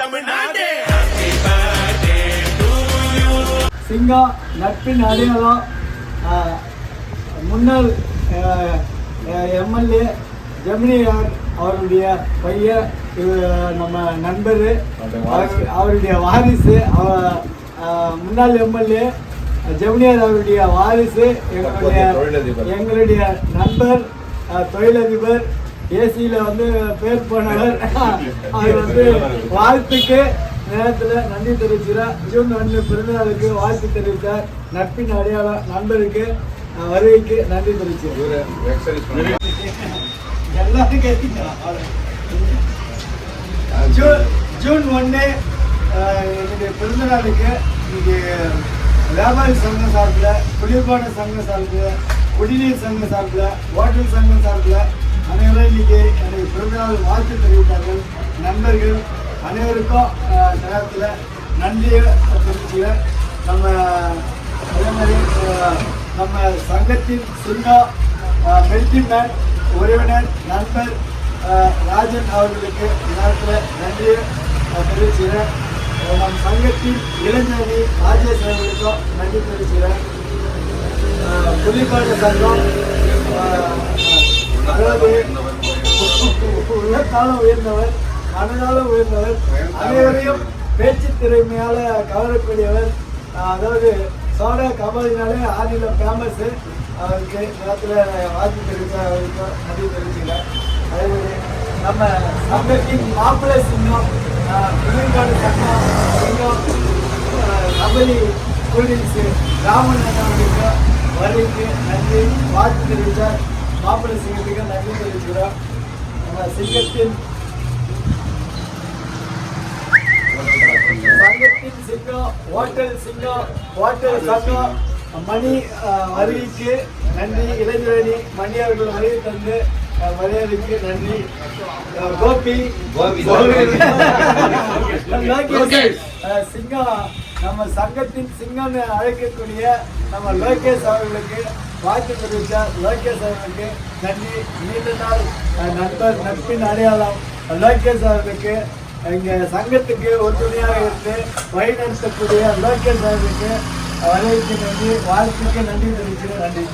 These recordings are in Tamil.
தமிழ்நாடு. சிங்கம் நட்பின் அடையாளம். முன்னாள் எம்எல்ஏ ஜெமினியார் அவருடைய பையன், நம்ம நண்பர், அவருடைய வாரிசு. முன்னாள் எம்எல்ஏ ஜெமினியார் அவருடைய வாரிசு, எங்களுடைய நண்பர், தொழிலதிபர், ஏசியில் வந்து பேர் போனவர். அவர் வாழ்த்துக்கு நேரத்தில் நன்றி தெரிவிக்கிறார். ஜூன் 1 பிறந்தநாளுக்கு வாழ்த்து தெரிவித்தார். நட்பின் அடையாளம் நண்பருக்கு வருகைக்கு நன்றி தெரிவித்தார். எல்லாரும் கேட்டீங்களா? ஜூன் 1 என்னுடைய பிறந்தநாளுக்கு இன்னைக்கு வியாபாரி சங்கம் சார்பில், குளிர்பான சங்கம் சார்பில், குடிநீர் சங்கம் சார்பில், ஹோட்டல் சங்கம் சார்பில் அனைவரும் இன்னைக்கு எனக்கு பிறந்தநாள் வாழ்த்து தெரிவித்தார்கள். நண்பர்கள் அனைவருக்கும் நேரத்தில் நன்றியை தெரிவிச்சுக்கிறேன். நம்ம அதே மாதிரி நம்ம சங்கத்தின் சிங்கம் மெல்டி மேன் உறவினர் நண்பர் ராஜன் அவர்களுக்கு நேரத்தில் நன்றியை தெரிவிச்சுக்கிறேன். நம் சங்கத்தின் இளைஞரணி ராஜேஷ் அவர்களுக்கும் நன்றி தெரிவிச்சுக்கிறேன். புலிப்பாடு சங்கம் அதாவது உள்ளத்தாலும் உயர்ந்தவர், மனதாலும் உயர்ந்தவர், அனைவரையும் பேச்சு திறமையால கவரக்கூடியவர். அதாவது சோடா கபடினாலே ஆதியில் ஃபேமஸ். அவருக்கு நேரத்தில் வாழ்த்து தெரிவித்த அவருக்கு நன்றி தெரிவிச்சுக்கிறேன். அதே மாதிரி நம்ம சங்கத்தின் மாப்பிள்ளை சிங்கம் புலிப்பாடு சங்கம் சிங்கம் கபடி கூல்ட்ரிங்க்ஸு ராமன் அவர்களுக்கு வருகைக்கு நன்றி வாழ்த்து தெரிவித்தார். மாப்பிள்ளை சிங்கத்துக்கு நன்றி தெரிவிக்கிறோம். நம்ம சங்கத்தின் சிங்கம் ஹோட்டல் சங்கம் மணி வருகைக்கு நன்றி. இளைஞரணி மணி அவர்கள் வருகை தந்து மரியாதைக்கு நன்றி. கோபி சிங்கம் நம்ம சங்கத்தின் சிங்கம் அழைக்கக்கூடிய நம்ம லோகேஷ் அவர்களுக்கு வாழ்த்து தெரிவித்தார். லோகேஷ் அவர்களுக்கு நன்றி. நீண்ட நாள் நண்பர், நட்பின் அடையாளம் லோகேஷ் அவர்களுக்கு, எங்கள் சங்கத்துக்கு ஒத்துணையாக இருந்து வழிநடத்தக்கூடிய லோகேஷ் அவர்களுக்கு வரவேற்க நன்றி. வாழ்த்துக்கு நன்றி தெரிவிக்கிறேன். நன்றி.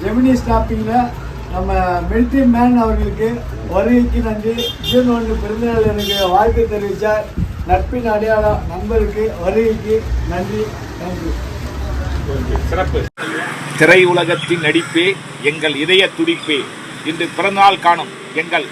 ஜெமினி ஸ்டாப்பிங்கில் நம்ம மிலிட்ரி மேன் அவர்களுக்கு வருகைக்கு நன்றி. ஜூன் 1 பிறந்தநாள் எனக்கு வாழ்த்து தெரிவித்தார். நட்பின் அடையாளம் நண்பருக்கு வருகைக்கு நன்றி. நன்றி. சிறப்பு. திரையுலகத்தின் நடிப்பே எங்கள் இதய துடிப்பே. இன்று பிறந்தநாள் காணும் எங்கள்